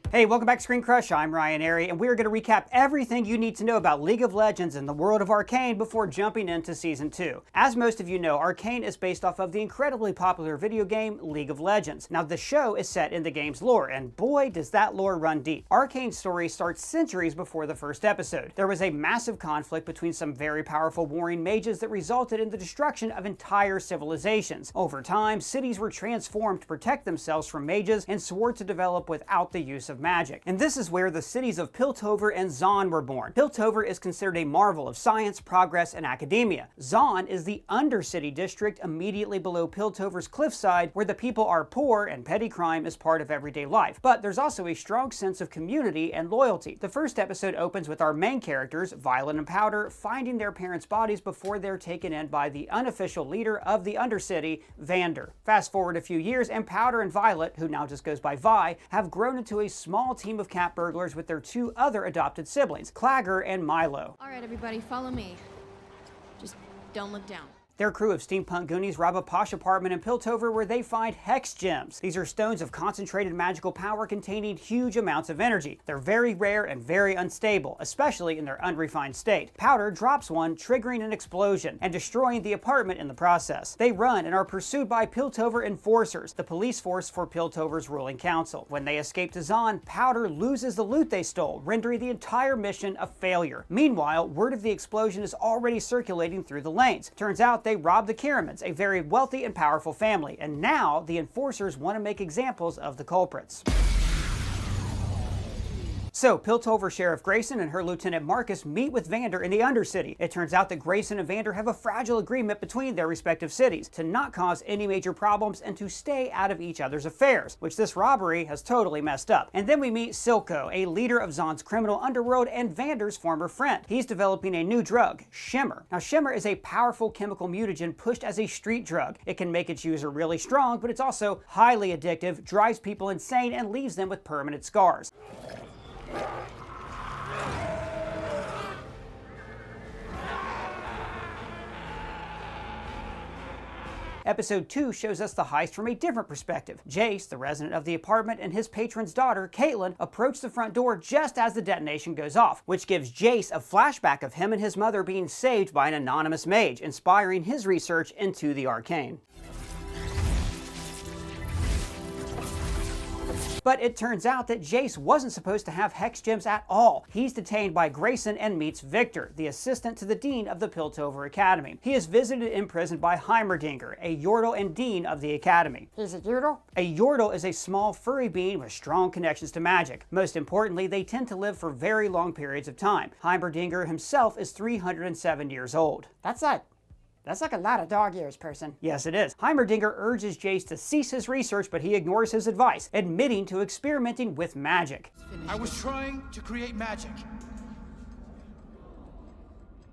Hey, welcome back to ScreenCrush. I'm Ryan Airy, and we're going to recap everything you need to know about League of Legends and the world of ARCANE before jumping into Season 2. As most of you know, ARCANE is based off of the incredibly popular video game League of Legends. Now, the show is set in the game's lore, and boy, does that lore run deep. ARCANE's story starts centuries before the first episode. There was a massive conflict between some very powerful warring mages that resulted in the destruction of entire civilizations. Over time, cities were transformed to protect themselves from mages and swore to develop without the use of magic. And this is where the cities of Piltover and Zaun were born. Piltover is considered a marvel of science, progress, and academia. Zaun is the Undercity district immediately below Piltover's cliffside, where the people are poor and petty crime is part of everyday life. But there's also a strong sense of community and loyalty. The first episode opens with our main characters, Violet and Powder, finding their parents' bodies before they're taken in by the unofficial leader of the Undercity, Vander. Fast forward a few years, and Powder and Violet, who now just goes by Vi, have grown into a small team of cat burglars with their two other adopted siblings, Clagger and Milo. All right, everybody, follow me. Just don't look down. Their crew of steampunk goonies rob a posh apartment in Piltover where they find hex gems. These are stones of concentrated magical power containing huge amounts of energy. They're very rare and very unstable, especially in their unrefined state. Powder drops one, triggering an explosion and destroying the apartment in the process. They run and are pursued by Piltover enforcers, the police force for Piltover's ruling council. When they escape to Zaun, Powder loses the loot they stole, rendering the entire mission a failure. Meanwhile, word of the explosion is already circulating through the lanes. Turns out they robbed the Kiramans, a very wealthy and powerful family, and now the enforcers want to make examples of the culprits. So, Piltover Sheriff Grayson and her Lieutenant Marcus meet with Vander in the Undercity. It turns out that Grayson and Vander have a fragile agreement between their respective cities to not cause any major problems and to stay out of each other's affairs, which this robbery has totally messed up. And then we meet Silco, a leader of Zaun's criminal underworld and Vander's former friend. He's developing a new drug, Shimmer. Now, Shimmer is a powerful chemical mutagen pushed as a street drug. It can make its user really strong, but it's also highly addictive, drives people insane, and leaves them with permanent scars. Episode 2 shows us the heist from a different perspective. Jace, the resident of the apartment, and his patron's daughter, Caitlin, approach the front door just as the detonation goes off, which gives Jace a flashback of him and his mother being saved by an anonymous mage, inspiring his research into the arcane. But it turns out that Jace wasn't supposed to have hex gems at all. He's detained by Grayson and meets Victor, the assistant to the dean of the Piltover Academy. He is visited in prison by Heimerdinger, a Yordle and dean of the academy. He's a Yordle? A Yordle is a small furry being with strong connections to magic. Most importantly, they tend to live for very long periods of time. Heimerdinger himself is 307 years old. That's like a lot of dog years, person. Yes, it is. Heimerdinger urges Jace to cease his research, but he ignores his advice, admitting to experimenting with magic. I was trying to create magic.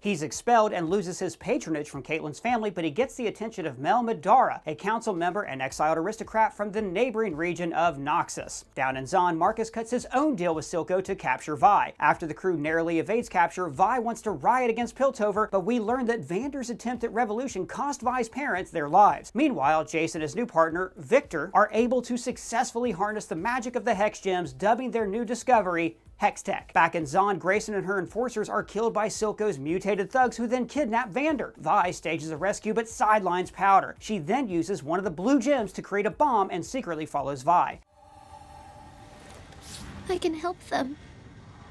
He's expelled and loses his patronage from Caitlin's family, but he gets the attention of Mel Madara, a council member and exiled aristocrat from the neighboring region of Noxus. Down in Zaun, Marcus cuts his own deal with Silco to capture Vi. After the crew narrowly evades capture, Vi wants to riot against Piltover, but we learn that Vander's attempt at revolution cost Vi's parents their lives. Meanwhile, Jace and his new partner, Victor, are able to successfully harness the magic of the hex gems, dubbing their new discovery Hextech. Back in Zaun, Grayson and her enforcers are killed by Silco's mutated thugs, who then kidnap Vander. Vi stages a rescue but sidelines Powder. She then uses one of the blue gems to create a bomb and secretly follows Vi. I can help them.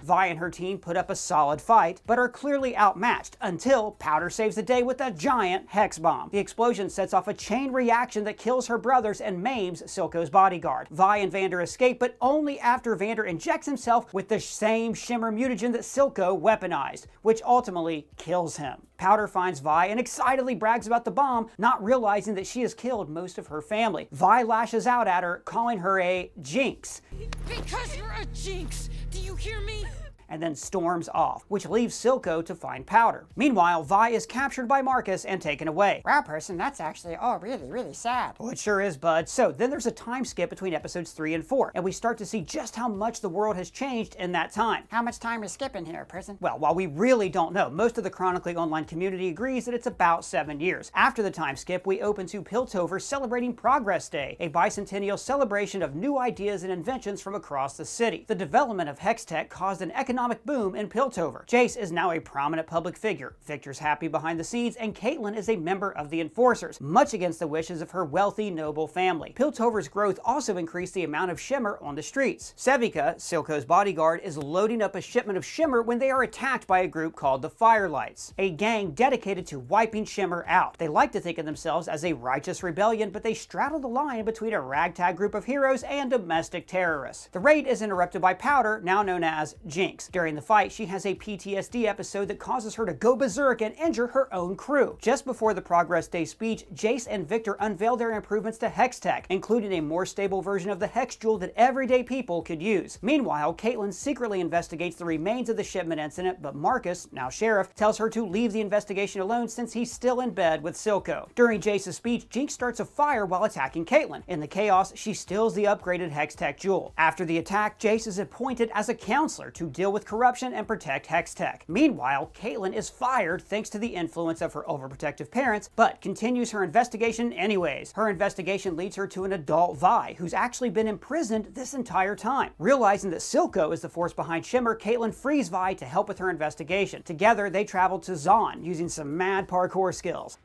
Vi and her team put up a solid fight, but are clearly outmatched until Powder saves the day with a giant hex bomb. The explosion sets off a chain reaction that kills her brothers and maims Silco's bodyguard. Vi and Vander escape, but only after Vander injects himself with the same Shimmer mutagen that Silco weaponized, which ultimately kills him. Powder finds Vi and excitedly brags about the bomb, not realizing that she has killed most of her family. Vi lashes out at her, calling her a jinx. Because you're a jinx! Do you hear me? and then storms off, which leaves Silco to find Powder. Meanwhile, Vi is captured by Marcus and taken away. Wow, person, that's actually all really, really sad. Oh, it sure is, bud. So then there's a time skip between episodes 3 and 4, and we start to see just how much the world has changed in that time. How much time is skipping here, person? Well, while we really don't know, most of the Chronically Online community agrees that it's about 7 years. After the time skip, we open to Piltover celebrating Progress Day, a bicentennial celebration of new ideas and inventions from across the city. The development of Hextech caused an economic boom in Piltover. Jace is now a prominent public figure, Victor's happy behind the scenes, and Caitlin is a member of the Enforcers, much against the wishes of her wealthy, noble family. Piltover's growth also increased the amount of shimmer on the streets. Sevika, Silco's bodyguard, is loading up a shipment of shimmer when they are attacked by a group called the Firelights, a gang dedicated to wiping shimmer out. They like to think of themselves as a righteous rebellion, but they straddle the line between a ragtag group of heroes and domestic terrorists. The raid is interrupted by Powder, now known as Jinx. During the fight, she has a PTSD episode that causes her to go berserk and injure her own crew. Just before the Progress Day speech, Jace and Victor unveil their improvements to Hextech, including a more stable version of the Hex Jewel that everyday people could use. Meanwhile, Caitlin secretly investigates the remains of the shipment incident, but Marcus, now sheriff, tells her to leave the investigation alone since he's still in bed with Silco. During Jace's speech, Jinx starts a fire while attacking Caitlin. In the chaos, she steals the upgraded Hextech Jewel. After the attack, Jace is appointed as a counselor to deal with corruption and protect Hextech. Meanwhile, Caitlin is fired thanks to the influence of her overprotective parents, but continues her investigation anyways. Her investigation leads her to an adult Vi, who's actually been imprisoned this entire time. Realizing that Silco is the force behind Shimmer, Caitlin frees Vi to help with her investigation. Together, they travel to Zon, using some mad parkour skills.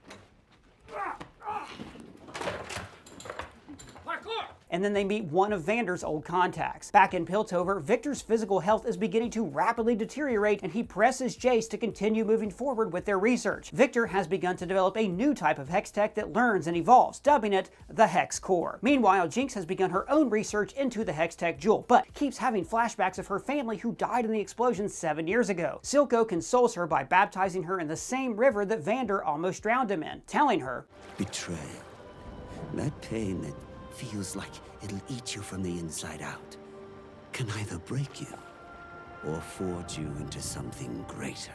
And then they meet one of Vander's old contacts. Back in Piltover, Victor's physical health is beginning to rapidly deteriorate, and he presses Jace to continue moving forward with their research. Victor has begun to develop a new type of Hextech that learns and evolves, dubbing it the Hex Core. Meanwhile, Jinx has begun her own research into the Hextech Jewel, but keeps having flashbacks of her family who died in the explosion 7 years ago. Silco consoles her by baptizing her in the same river that Vander almost drowned him in, telling her, Betrayal. That pain that feels like it'll eat you from the inside out can either break you or forge you into something greater.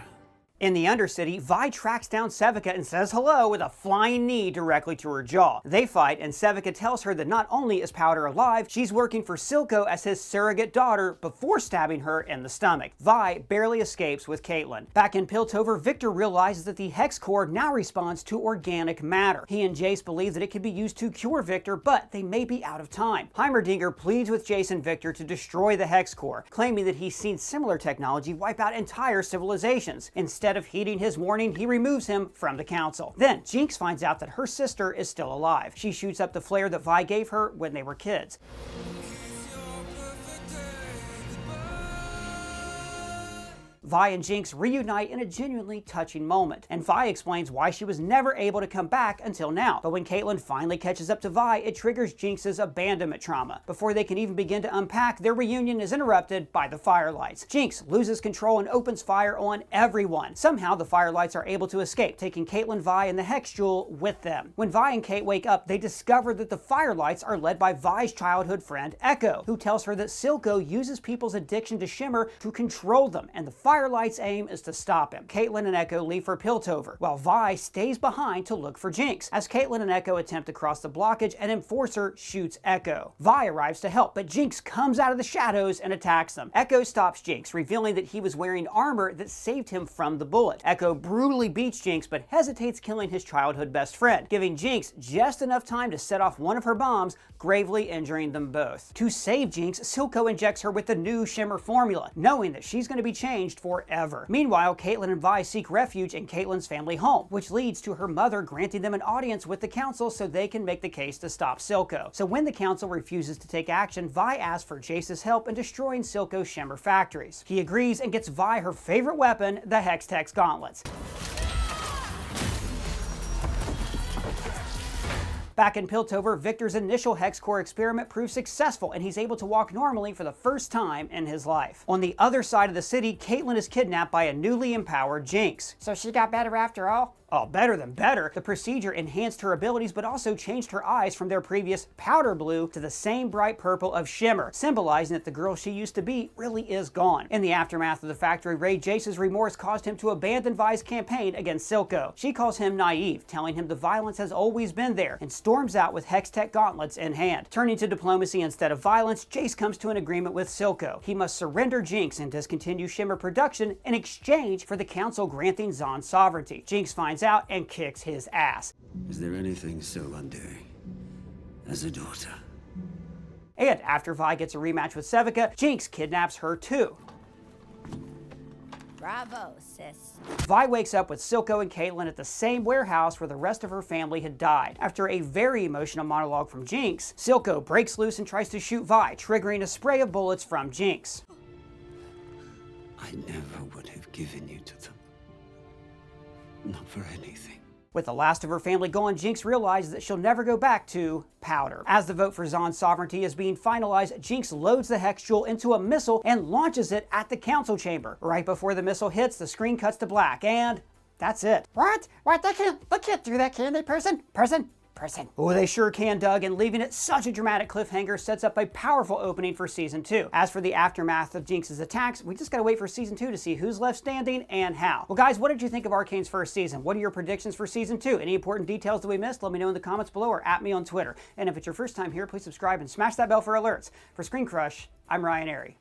In the Undercity, Vi tracks down Sevika and says hello with a flying knee directly to her jaw. They fight, and Sevika tells her that not only is Powder alive, she's working for Silco as his surrogate daughter before stabbing her in the stomach. Vi barely escapes with Caitlin. Back in Piltover, Victor realizes that the Hex Core now responds to organic matter. He and Jace believe that it could be used to cure Victor, but they may be out of time. Heimerdinger pleads with Jace and Victor to destroy the Hex Core, claiming that he's seen similar technology wipe out entire civilizations. Instead of heeding his warning, he removes him from the council. Then, Jinx finds out that her sister is still alive. She shoots up the flare that Vi gave her when they were kids. Vi and Jinx reunite in a genuinely touching moment, and Vi explains why she was never able to come back until now. But when Caitlin finally catches up to Vi, it triggers Jinx's abandonment trauma. Before they can even begin to unpack, their reunion is interrupted by the Firelights. Jinx loses control and opens fire on everyone. Somehow, the Firelights are able to escape, taking Caitlin, Vi, and the Hex Jewel with them. When Vi and Kate wake up, they discover that the Firelights are led by Vi's childhood friend, Echo, who tells her that Silco uses people's addiction to Shimmer to control them, and the Firelights' aim is to stop him. Caitlin and Echo leave for Piltover, while Vi stays behind to look for Jinx. As Caitlin and Echo attempt to cross the blockage, an enforcer shoots Echo. Vi arrives to help, but Jinx comes out of the shadows and attacks them. Echo stops Jinx, revealing that he was wearing armor that saved him from the bullet. Echo brutally beats Jinx, but hesitates killing his childhood best friend, giving Jinx just enough time to set off one of her bombs, gravely injuring them both. To save Jinx, Silco injects her with the new Shimmer formula, knowing that she's going to be changed forever. Meanwhile, Caitlin and Vi seek refuge in Caitlin's family home, which leads to her mother granting them an audience with the council so they can make the case to stop Silco. So when the council refuses to take action, Vi asks for Jace's help in destroying Silco's Shimmer factories. He agrees and gets Vi her favorite weapon, the Hextech gauntlets. Back in Piltover, Victor's initial Hex Core experiment proves successful, and he's able to walk normally for the first time in his life. On the other side of the city, Caitlin is kidnapped by a newly empowered Jinx. So she got better after all? Oh, better than better. The procedure enhanced her abilities, but also changed her eyes from their previous powder blue to the same bright purple of shimmer, symbolizing that the girl she used to be really is gone. In the aftermath of the factory raid, Jace's remorse caused him to abandon Vi's campaign against Silco. She calls him naive, telling him the violence has always been there, and storms out with Hextech gauntlets in hand. Turning to diplomacy instead of violence, Jace comes to an agreement with Silco. He must surrender Jinx and discontinue Shimmer production in exchange for the Council granting Zahn's sovereignty. Jinx finds out and kicks his ass. Is there anything so undaring as a daughter? And after Vi gets a rematch with Sevica, Jinx kidnaps her too. Bravo, sis. Vi wakes up with Silco and Caitlyn at the same warehouse where the rest of her family had died. After a very emotional monologue from Jinx, Silco breaks loose and tries to shoot Vi, triggering a spray of bullets from Jinx. I never would have given you to them. Not for anything. With the last of her family gone, Jinx realizes that she'll never go back to powder. As the vote for Zahn's sovereignty is being finalized, Jinx loads the Hex Jewel into a missile and launches it at the council chamber. Right before the missile hits, the screen cuts to black, and that's it. What? They can't do that, can they, person? Person? Oh, they sure can, Doug, and leaving it such a dramatic cliffhanger sets up a powerful opening for Season 2. As for the aftermath of Jinx's attacks, we just gotta wait for Season 2 to see who's left standing and how. Well, guys, what did you think of Arcane's first season? What are your predictions for Season 2? Any important details that we missed? Let me know in the comments below or at me on Twitter. And if it's your first time here, please subscribe and smash that bell for alerts. For ScreenCrush, I'm Ryan Airy.